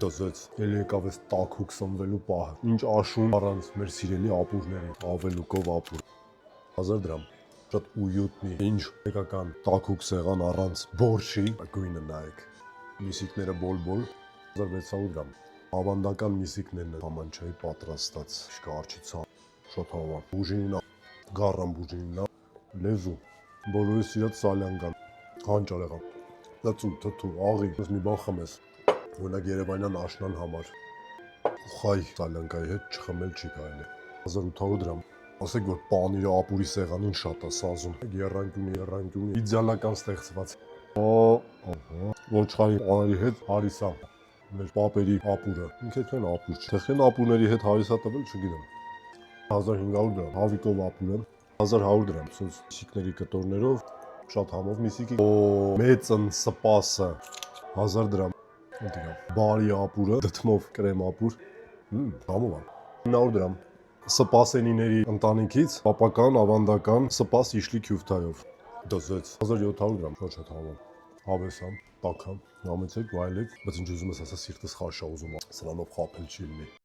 Դզեց, ելի եկավ ես տաքուկ սնվելու պահը, ինչ աշուն առանց մեր սիրելի ապուրների, ավելուկով ապուր, 1000 դրամ, շատ ույուտնի, ինչ եկական տաքուկ սեղան առանց բորշի, գույնը նայեք, միսիկները բոլ-բոլ, 1600 դրամ, ավանդական միսիկներն են ամանչայի պատրաստած, շկա արջիցան, շատ հավան, բուժինինա, գարան բուժինինա, լեզու, բոլորի սիրած սալյանգան, հանճար եղան, լծու, թթու, աղի, մի բան խմես, օրինակ երևանյան աշնան համար, խայ սալյանկայի հետ չխմել չի կարելի, 1800 դրամ, ասեք որ պանիրը ապուրի սեղանին շատ է սազում, երանկյունի, իդեալական ստեղծված, ոչխարի պաների հետ հարիսա, մեր պապերի ապուրը, ինքեքեն ապուր չի, թեխեն ապուրների հետ հարիսա տվել չգիտեմ, 1500 դրամ, հավիկով ապուրը, 1100 դրամ, սենց միսիկների կտորներով, շատ համով միսիկի, մեծն սպասը, 1000 դրամ, բարի ապուրը, դդմով կրեմ ապուր, համով ան, 900 դրամ, սպասենիների ընտանիքից, պապական, ավանդական, սպաս իշլի քյուրթայով, դզեց, 1700 դրամ, շատ համով, հավեսամ, տաքամ, նամեցեք, վայելեք, բայց ինչ ուզում ես ասա սիրտս խաշա ուզում, սրանով խապել չի լինի։